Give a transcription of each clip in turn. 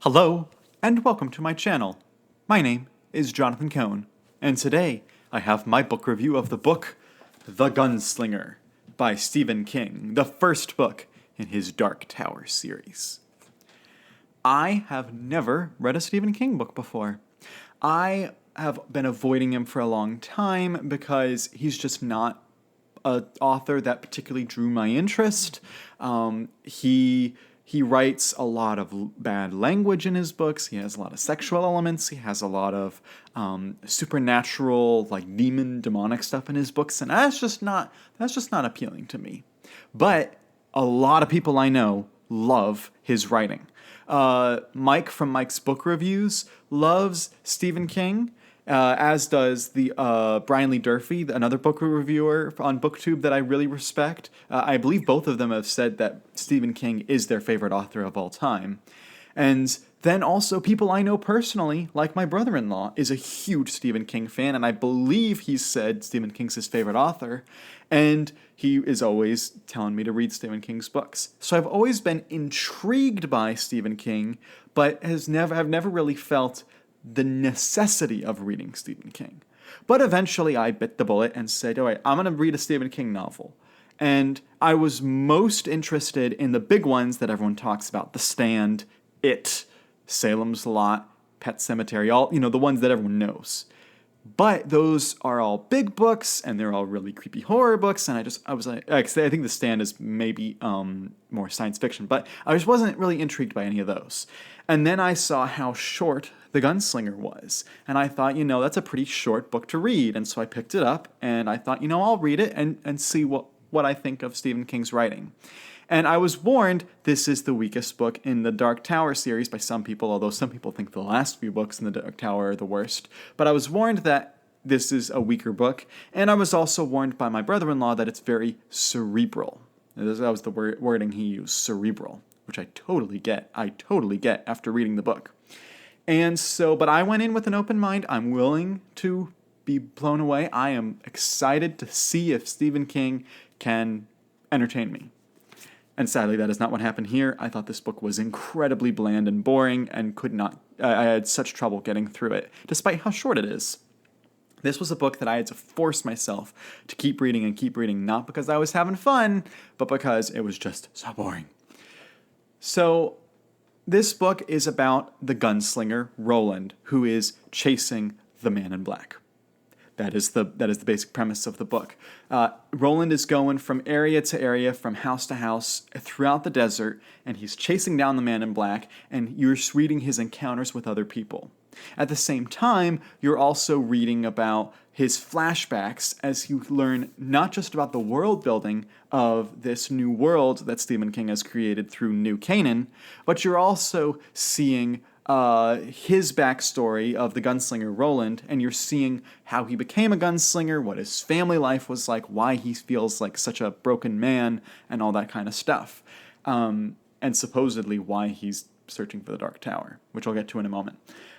Hello, and welcome to my channel. My name is Jonathan Cohn, and today I have my book review of the book The Gunslinger by Stephen King, the first book in his Dark Tower series. I have never read a Stephen King book before. I have been avoiding him for a long time because he's just not an author that particularly drew my interest. He writes a lot of bad language in his books. He has a lot of sexual elements. He has a lot of supernatural, like demonic stuff in his books, and that's just not appealing to me. But a lot of people I know love his writing. Mike from Mike's Book Reviews loves Stephen King, as does the Brian Lee Durfee, another book reviewer on BookTube that I really respect. I believe both of them have said that Stephen King is their favorite author of all time. And then also people I know personally, like my brother-in-law, is a huge Stephen King fan, and I believe he's said Stephen King's his favorite author, and he is always telling me to read Stephen King's books. So I've always been intrigued by Stephen King, but have never really felt the necessity of reading Stephen King. But eventually I bit the bullet and said, all right, I'm going to read a Stephen King novel. And I was most interested in the big ones that everyone talks about: The Stand, It, Salem's Lot, Pet Sematary, all, the ones that everyone knows. But those are all big books, and they're all really creepy horror books, and I was like, I think The Stand is maybe more science fiction, but I just wasn't really intrigued by any of those. And then I saw how short The Gunslinger was, and I thought, that's a pretty short book to read, and so I picked it up, and I thought, I'll read it and see what I think of Stephen King's writing. And I was warned this is the weakest book in the Dark Tower series by some people, although some people think the last few books in the Dark Tower are the worst. But I was warned that this is a weaker book, and I was also warned by my brother-in-law that it's very cerebral. That was the wording he used, cerebral, which I totally get. I totally get after reading the book. And so, but I went in with an open mind. I'm willing to be blown away. I am excited to see if Stephen King can entertain me. And sadly, that is not what happened here. I thought this book was incredibly bland and boring and I had such trouble getting through it, despite how short it is. This was a book that I had to force myself to keep reading, not because I was having fun, but because it was just so boring. So, this book is about the gunslinger, Roland, who is chasing the man in black. That is the basic premise of the book. Roland is going from area to area, from house to house, throughout the desert, and he's chasing down the man in black, and you're reading his encounters with other people. At the same time, you're also reading about his flashbacks as you learn not just about the world building of this new world that Stephen King has created through New Canaan, but you're also seeing his backstory of the gunslinger Roland, and you're seeing how he became a gunslinger, what his family life was like, why he feels like such a broken man, and all that kind of stuff. And supposedly why he's searching for the Dark Tower, which I'll get to in a moment.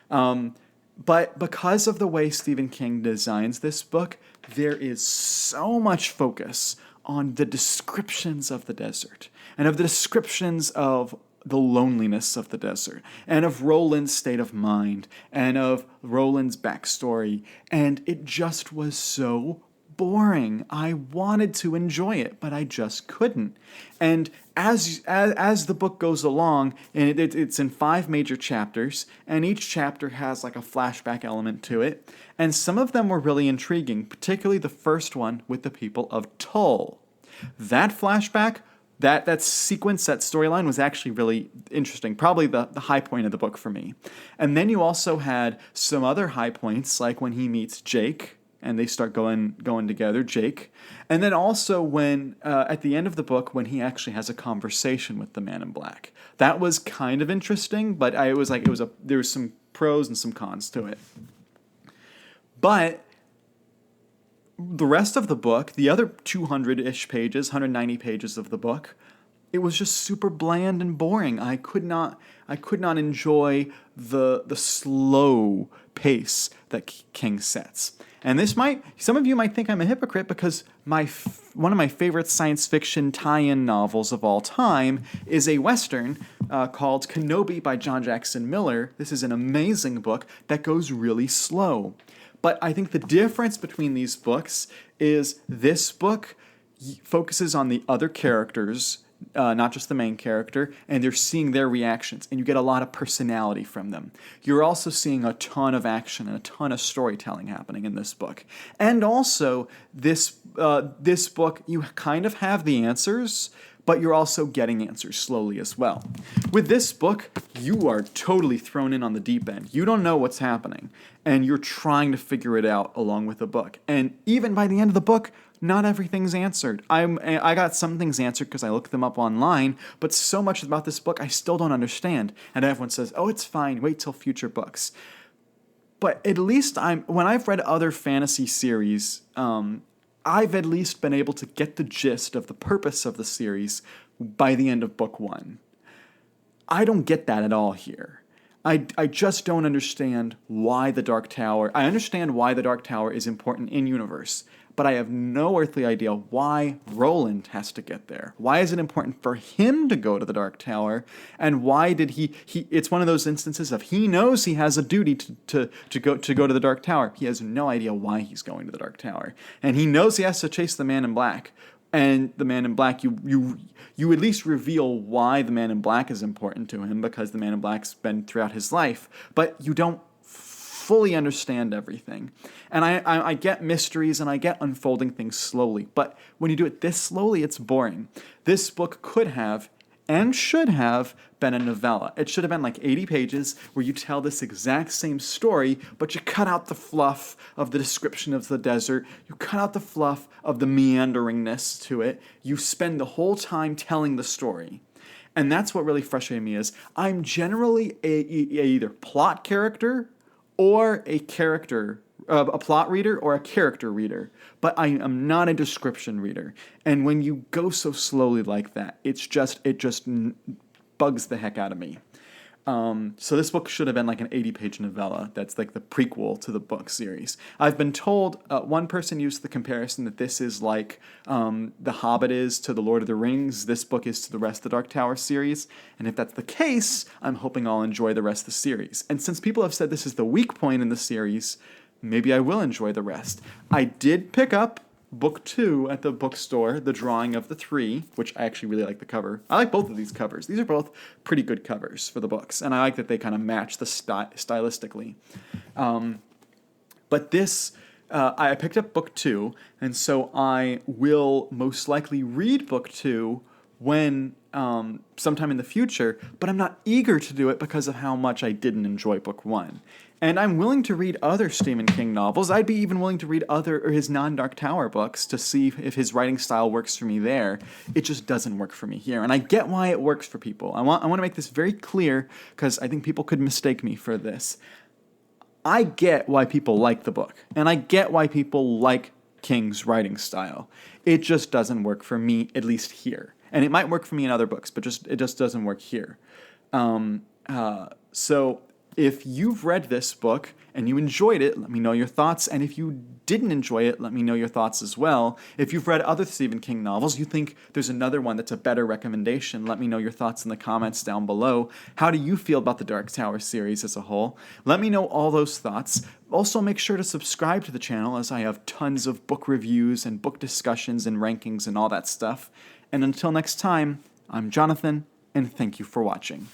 But because of the way Stephen King designs this book, there is so much focus on the descriptions of the desert, and of the descriptions of the loneliness of the desert, and of Roland's state of mind, and of Roland's backstory, and it just was so boring. I wanted to enjoy it, but I just couldn't. And as the book goes along, and it's in 5 major chapters, and each chapter has like a flashback element to it, and some of them were really intriguing, particularly the first one with the people of Tull. That flashback, that sequence, that storyline was actually really interesting, probably the high point of the book for me. And then you also had some other high points, like when he meets Jake, and they start going together, Jake. And then also when, at the end of the book, when he actually has a conversation with the man in black. That was kind of interesting, but there was some pros and some cons to it. But the rest of the book, the other 200-ish pages, 190 pages of the book, it was just super bland and boring. I could not enjoy the slow pace that King sets. And some of you might think I'm a hypocrite because one of my favorite science fiction tie-in novels of all time is a Western called Kenobi by John Jackson Miller. This is an amazing book that goes really slow. But I think the difference between these books is this book focuses on the other characters, not just the main character, and they're seeing their reactions, and you get a lot of personality from them. You're also seeing a ton of action and a ton of storytelling happening in this book. And also, this book, you kind of have the answers, but you're also getting answers slowly as well. With this book, you are totally thrown in on the deep end. You don't know what's happening, and you're trying to figure it out along with the book. And even by the end of the book, not everything's answered. I got some things answered because I looked them up online, but so much about this book I still don't understand. And everyone says, oh, it's fine, wait till future books. But at least when I've read other fantasy series, I've at least been able to get the gist of the purpose of the series by the end of book 1. I don't get that at all here. I just don't understand why the Dark Tower... I understand why the Dark Tower is important in universe, but I have no earthly idea why Roland has to get there. Why is it important for him to go to the Dark Tower? And why did he it's one of those instances of he knows he has a duty to go to the Dark Tower. He has no idea why he's going to the Dark Tower. And he knows he has to chase the Man in Black. And the Man in Black, you at least reveal why the Man in Black is important to him, because the Man in Black's been throughout his life. But you don't fully understand everything. And I get mysteries and I get unfolding things slowly, but when you do it this slowly, it's boring. This book could have and should have been a novella. It should have been like 80 pages where you tell this exact same story, but you cut out the fluff of the description of the desert. You cut out the fluff of the meanderingness to it. You spend the whole time telling the story. And that's what really frustrated me is I'm generally a either plot character or a plot reader or a character reader, but I am not a description reader. And when you go so slowly like that, it just bugs the heck out of me. So this book should have been like an 80-page novella. That's like the prequel to the book series. I've been told, one person used the comparison that this is like The Hobbit is to The Lord of the Rings. This book is to the rest of the Dark Tower series. And if that's the case, I'm hoping I'll enjoy the rest of the series. And since people have said this is the weak point in the series, maybe I will enjoy the rest. I did pick up book 2 at the bookstore, The Drawing of the Three, which I actually really like the cover. I like both of these covers. These are both pretty good covers for the books, and I like that they kind of match the stylistically. But this, I picked up book 2, and so I will most likely read book 2 when sometime in the future, but I'm not eager to do it because of how much I didn't enjoy book 1. And I'm willing to read other Stephen King novels. I'd be even willing to read his non-Dark Tower books to see if his writing style works for me there. It just doesn't work for me here. And I get why it works for people. I want to make this very clear because I think people could mistake me for this. I get why people like the book. And I get why people like King's writing style. It just doesn't work for me, at least here. And it might work for me in other books, but it just doesn't work here. So if you've read this book and you enjoyed it, let me know your thoughts. And if you didn't enjoy it, let me know your thoughts as well. If you've read other Stephen King novels, you think there's another one that's a better recommendation, let me know your thoughts in the comments down below. How do you feel about the Dark Tower series as a whole? Let me know all those thoughts. Also, make sure to subscribe to the channel as I have tons of book reviews and book discussions and rankings and all that stuff. And until next time, I'm Jonathan, and thank you for watching.